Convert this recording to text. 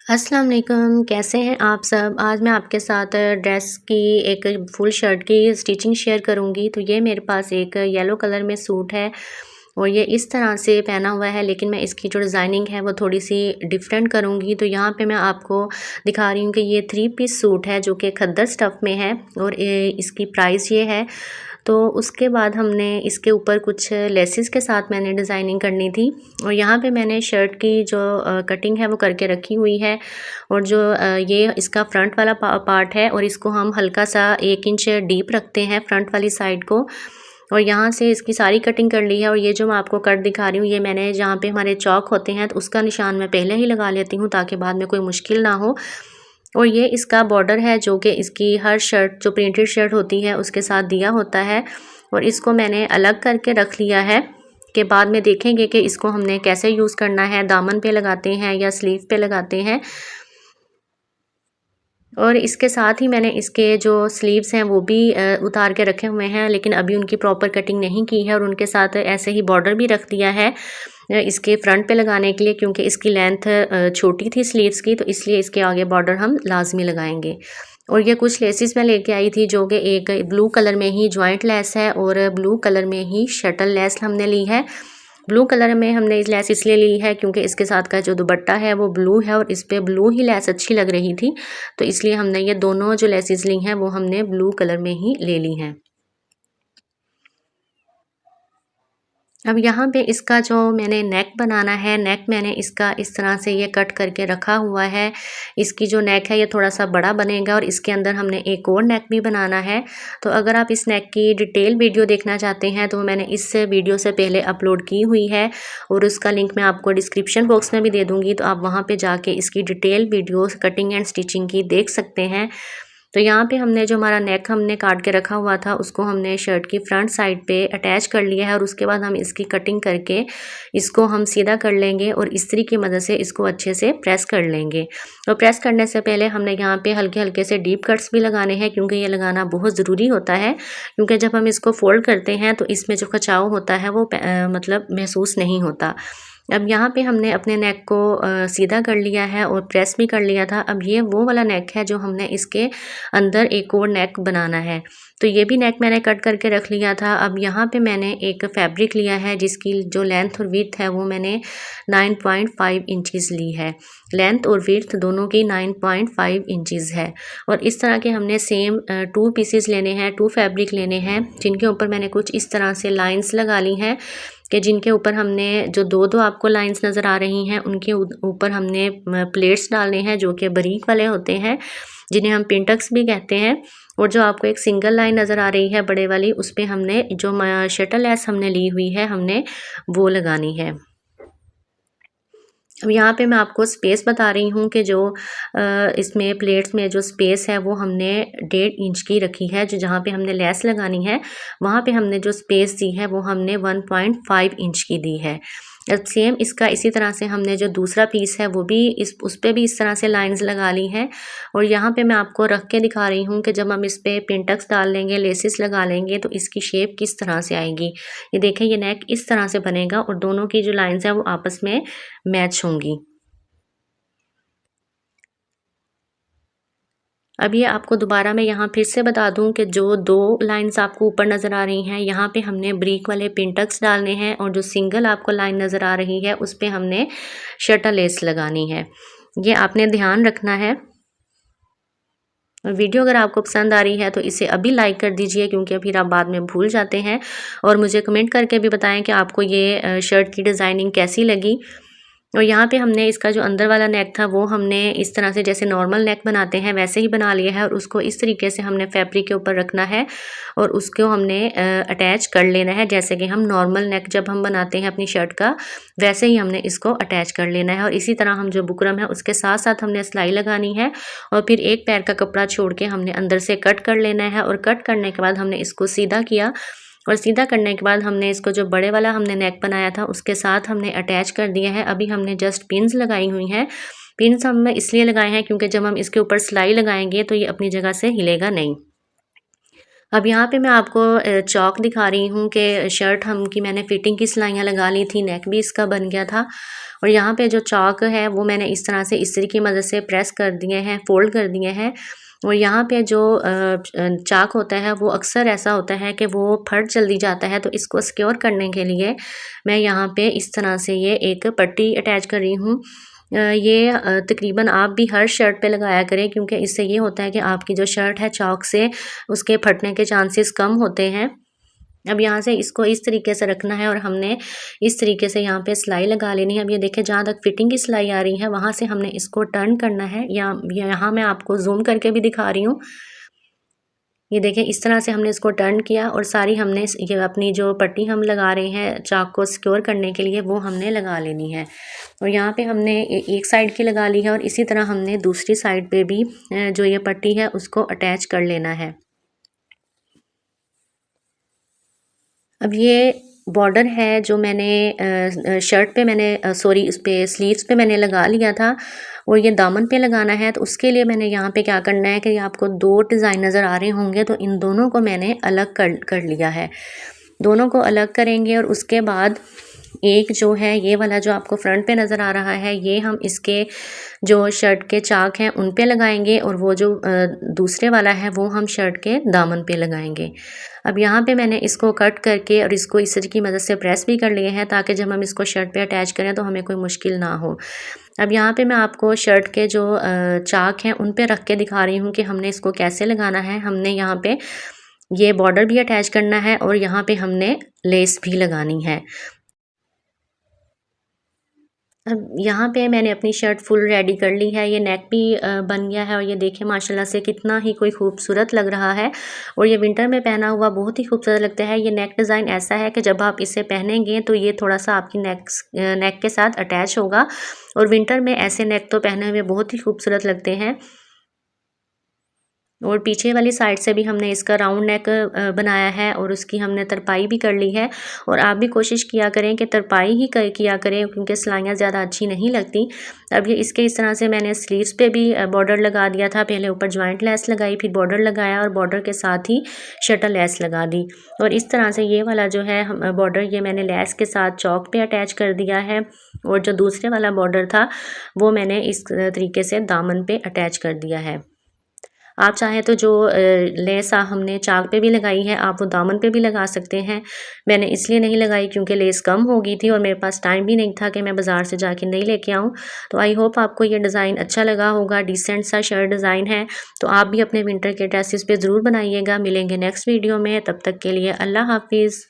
अस्सलाम वालेकुम, कैसे हैं आप सब। आज मैं आपके साथ ड्रेस की एक फुल शर्ट की स्टिचिंग शेयर करूंगी। तो ये मेरे पास एक येलो कलर में सूट है और ये इस तरह से पहना हुआ है, लेकिन मैं इसकी जो डिज़ाइनिंग है वो थोड़ी सी डिफरेंट करूंगी। तो यहाँ पे मैं आपको दिखा रही हूँ कि ये 3 पीस सूट है जो कि खद्दर स्टफ़ में है और इसकी प्राइस ये है। तो उसके बाद हमने इसके ऊपर कुछ लेसेस के साथ मैंने डिज़ाइनिंग करनी थी और यहाँ पे मैंने शर्ट की जो कटिंग है वो करके रखी हुई है। और जो ये इसका फ्रंट वाला पार्ट है और इसको हम हल्का सा 1 इंच डीप रखते हैं फ्रंट वाली साइड को। और यहाँ से इसकी सारी कटिंग कर ली है और ये जो मैं आपको कट दिखा रही हूँ, ये मैंने जहाँ पे हमारे चौक होते हैं तो उसका निशान मैं पहले ही लगा लेती हूँ ताकि बाद में कोई मुश्किल ना हो। और ये इसका बॉर्डर है जो कि इसकी हर शर्ट जो प्रिंटेड शर्ट होती है उसके साथ दिया होता है। और इसको मैंने अलग करके रख लिया है कि बाद में देखेंगे कि इसको हमने कैसे यूज़ करना है, दामन पे लगाते हैं या स्लीव पे लगाते हैं। और इसके साथ ही मैंने इसके जो स्लीव्स हैं वो भी उतार के रखे हुए हैं, लेकिन अभी उनकी प्रॉपर कटिंग नहीं की है और उनके साथ ऐसे ही बॉर्डर भी रख दिया है इसके फ्रंट पे लगाने के लिए, क्योंकि इसकी लेंथ छोटी थी स्लीव्स की, तो इसलिए इसके आगे बॉर्डर हम लाजमी लगाएंगे। और ये कुछ लेसेस मैं लेके आई थी जो कि एक ब्लू कलर में ही जॉइंट लेस है और ब्लू कलर में ही शटल लेस हमने ली है। ब्लू कलर में हमने इस लेस इसलिए ली है क्योंकि इसके साथ का जो दुपट्टा है वो ब्लू है और इस पे ब्लू ही लेस अच्छी लग रही थी, तो इसलिए हमने ये दोनों जो लेसेस ली हैं वो हमने ब्लू कलर में ही ले ली हैं। अब यहाँ पे इसका जो मैंने नेक बनाना है, नेक मैंने इसका इस तरह से ये कट करके रखा हुआ है। इसकी जो नेक है ये थोड़ा सा बड़ा बनेगा और इसके अंदर हमने एक और नेक भी बनाना है। तो अगर आप इस नेक की डिटेल वीडियो देखना चाहते हैं तो मैंने इस वीडियो से पहले अपलोड की हुई है और उसका लिंक मैं आपको डिस्क्रिप्शन बॉक्स में भी दे दूँगी, तो आप वहाँ पर जाके इसकी detail video cutting and stitching की देख सकते हैं। तो यहाँ पे हमने जो हमारा नेक हमने काट के रखा हुआ था उसको हमने शर्ट की फ्रंट साइड पे अटैच कर लिया है और उसके बाद हम इसकी कटिंग करके इसको हम सीधा कर लेंगे और इस्त्री की मदद से इसको अच्छे से प्रेस कर लेंगे। और प्रेस करने से पहले हमने यहाँ पे हल्के हल्के से डीप कट्स भी लगाने हैं, क्योंकि ये लगाना बहुत ज़रूरी होता है, क्योंकि जब हम इसको फोल्ड करते हैं तो इसमें जो खिंचाव होता है वो मतलब महसूस नहीं होता। अब यहाँ पे हमने अपने नेक को सीधा कर लिया है और प्रेस भी कर लिया था। अब ये वो वाला नेक है जो हमने इसके अंदर एक और नेक बनाना है। तो ये भी नेक मैंने कट करके रख लिया था। अब यहाँ पे मैंने एक फैब्रिक लिया है जिसकी जो लेंथ और विड्थ है वो मैंने 9.5 इंचज़ ली है। लेंथ और विड्थ दोनों की 9.5 इंचज़ है। और इस तरह के हमने सेम 2 पीसेस लेने हैं, 2 फैब्रिक लेने हैं, जिनके ऊपर मैंने कुछ इस तरह से लाइंस लगा ली हैं कि जिनके ऊपर हमने जो दो आपको लाइंस नज़र आ रही हैं उनके ऊपर हमने प्लेट्स डालने हैं जो कि बारीक वाले होते हैं, जिन्हें हम पिंटक्स भी कहते हैं। और जो आपको एक सिंगल लाइन नज़र आ रही है बड़े वाली, उस पे हमने जो शटल लेस हमने ली हुई है हमने वो लगानी है। अब यहाँ पे मैं आपको स्पेस बता रही हूँ कि जो इसमें प्लेट्स में जो स्पेस है वो हमने 1.5 इंच की रखी है। जो जहाँ पे हमने लेस लगानी है वहाँ पे हमने जो स्पेस दी है वो हमने 1.5 इंच की दी है। अब सेम इसका इसी तरह से हमने जो दूसरा पीस है वो भी उस पे भी इस तरह से लाइंस लगा ली हैं। और यहाँ पे मैं आपको रख के दिखा रही हूँ कि जब हम इस पे पिंटक्स डाल लेंगे, लेसिस लगा लेंगे, तो इसकी शेप किस तरह से आएगी। ये देखें, ये नेक इस तरह से बनेगा और दोनों की जो लाइंस है वो आपस में मैच होंगी। अब ये आपको दोबारा मैं यहाँ फिर से बता दूँ कि जो 2 लाइन्स आपको ऊपर नज़र आ रही हैं, यहाँ पे हमने ब्रीक वाले पिंटक्स डालने हैं और जो सिंगल आपको लाइन नज़र आ रही है उस पे हमने शटल लेस लगानी है। ये आपने ध्यान रखना है। और वीडियो अगर आपको पसंद आ रही है तो इसे अभी लाइक कर दीजिए, क्योंकि फिर आप बाद में भूल जाते हैं। और मुझे कमेंट करके भी बताएं कि आपको ये शर्ट की डिज़ाइनिंग कैसी लगी। और यहाँ पे हमने इसका जो अंदर वाला नेक था वो हमने इस तरह से जैसे नॉर्मल नेक बनाते हैं वैसे ही बना लिया है और उसको इस तरीके से हमने फैब्रिक के ऊपर रखना है और उसको हमने अटैच कर लेना है, जैसे कि हम नॉर्मल नेक जब हम बनाते हैं अपनी शर्ट का वैसे ही हमने इसको अटैच कर लेना है। और इसी तरह हम जो बुकरम है उसके साथ साथ हमने सिलाई लगानी है और फिर एक पैर का कपड़ा छोड़ के हमने अंदर से कट कर लेना है। और कट करने के बाद हमने इसको सीधा किया और सीधा करने के बाद हमने इसको जो बड़े वाला हमने नेक बनाया था उसके साथ हमने अटैच कर दिया है। अभी हमने जस्ट पिन्स लगाई हुई हैं। पिन्स हमने इसलिए लगाए हैं क्योंकि जब हम इसके ऊपर सिलाई लगाएंगे तो ये अपनी जगह से हिलेगा नहीं। अब यहाँ पे मैं आपको चौक दिखा रही हूँ कि शर्ट हम की मैंने फिटिंग की सिलाइयाँ लगा ली थी, नेक भी इसका बन गया था। और यहाँ पे जो चौक है वो मैंने इस तरह से इस्त्री की मदद से प्रेस कर दिए हैं, फ़ोल्ड कर दिए हैं। और यहाँ पे जो चाक होता है वो अक्सर ऐसा होता है कि वो फट जल्दी जाता है, तो इसको सिक्योर करने के लिए मैं यहाँ पे इस तरह से ये एक पट्टी अटैच कर रही हूँ। ये तकरीबन आप भी हर शर्ट पे लगाया करें, क्योंकि इससे ये होता है कि आपकी जो शर्ट है चौक से उसके फटने के चांसेस कम होते हैं। अब यहाँ से इसको इस तरीके से रखना है और हमने इस तरीके से यहाँ पे सिलाई लगा लेनी है। अब ये देखिए जहाँ तक फिटिंग की सिलाई आ रही है वहाँ से हमने इसको टर्न करना है, या यहाँ मैं आपको ज़ूम करके भी दिखा रही हूँ। ये देखिए इस तरह से हमने इसको टर्न किया और सारी हमने ये अपनी जो पट्टी हम लगा रहे हैं चाक को सिक्योर करने के लिए वो हमने लगा लेनी है। और यहाँ पे हमने एक साइड की लगा ली है और इसी तरह हमने दूसरी साइड पे भी जो ये पट्टी है उसको अटैच कर लेना है। अब ये बॉर्डर है जो मैंने शर्ट पे मैंने सॉरी इस पे स्लीव्स पे मैंने लगा लिया था, और ये दामन पे लगाना है। तो उसके लिए मैंने यहाँ पे क्या करना है कि आपको 2 डिज़ाइन नज़र आ रहे होंगे, तो इन दोनों को मैंने अलग कर लिया है। दोनों को अलग करेंगे और उसके बाद एक जो है ये वाला जो आपको फ्रंट पे नज़र आ रहा है, ये हम इसके जो शर्ट के चाक हैं उन पे लगाएंगे, और वो जो दूसरे वाला है वो हम शर्ट के दामन पे लगाएंगे। अब यहाँ पे मैंने इसको कट करके और इसको इस्त्री की मदद से प्रेस भी कर लिए हैं, ताकि जब हम इसको शर्ट पे अटैच करें तो हमें कोई मुश्किल ना हो। अब यहाँ पे मैं आपको शर्ट के जो चाक हैं उन पे रख के दिखा रही हूँ कि हमने इसको कैसे लगाना है। हमने यहाँ पे ये बॉर्डर भी अटैच करना है और यहाँ पे हमने लेस भी लगानी है। अब यहाँ पे मैंने अपनी शर्ट फुल रेडी कर ली है, ये नेक भी बन गया है, और ये देखिए माशाल्लाह से कितना ही कोई खूबसूरत लग रहा है, और ये विंटर में पहना हुआ बहुत ही खूबसूरत लगता है। ये नेक डिज़ाइन ऐसा है कि जब आप इसे पहनेंगे तो ये थोड़ा-सा आपकी नेक के साथ अटैच होगा, और विंटर में ऐसे नेक तो पहने हुए बहुत ही खूबसूरत लगते हैं। और पीछे वाली साइड से भी हमने इसका राउंड नेक बनाया है, और उसकी हमने तरपाई भी कर ली है। और आप भी कोशिश किया करें कि तरपाई ही किया करें, क्योंकि सिलाइयाँ ज़्यादा अच्छी नहीं लगती। अब ये इसके इस तरह से मैंने स्लीव्स पे भी बॉर्डर लगा दिया था। पहले ऊपर जॉइंट लेस लगाई, फिर बॉर्डर लगाया और बॉर्डर के साथ ही शटल लेस लगा दी। और इस तरह से ये वाला जो है बॉर्डर ये मैंने लेस के साथ चौक पे अटैच कर दिया है, और जो दूसरे वाला बॉर्डर था वो मैंने इस तरीके से दामन पे अटैच कर दिया है। आप चाहें तो जो लेस हमने चाक पे भी लगाई है, आप वो दामन पे भी लगा सकते हैं। मैंने इसलिए नहीं लगाई क्योंकि लेस कम हो गई थी और मेरे पास टाइम भी नहीं था कि मैं बाज़ार से जाके नहीं लेके आऊँ। तो आई होप आपको ये डिज़ाइन अच्छा लगा होगा, डिसेंट सा शर्ट डिज़ाइन है। तो आप भी अपने विंटर के ड्रेसेस पे ज़रूर बनाइएगा। मिलेंगे नेक्स्ट वीडियो में, तब तक के लिए अल्लाह हाफ़िज़।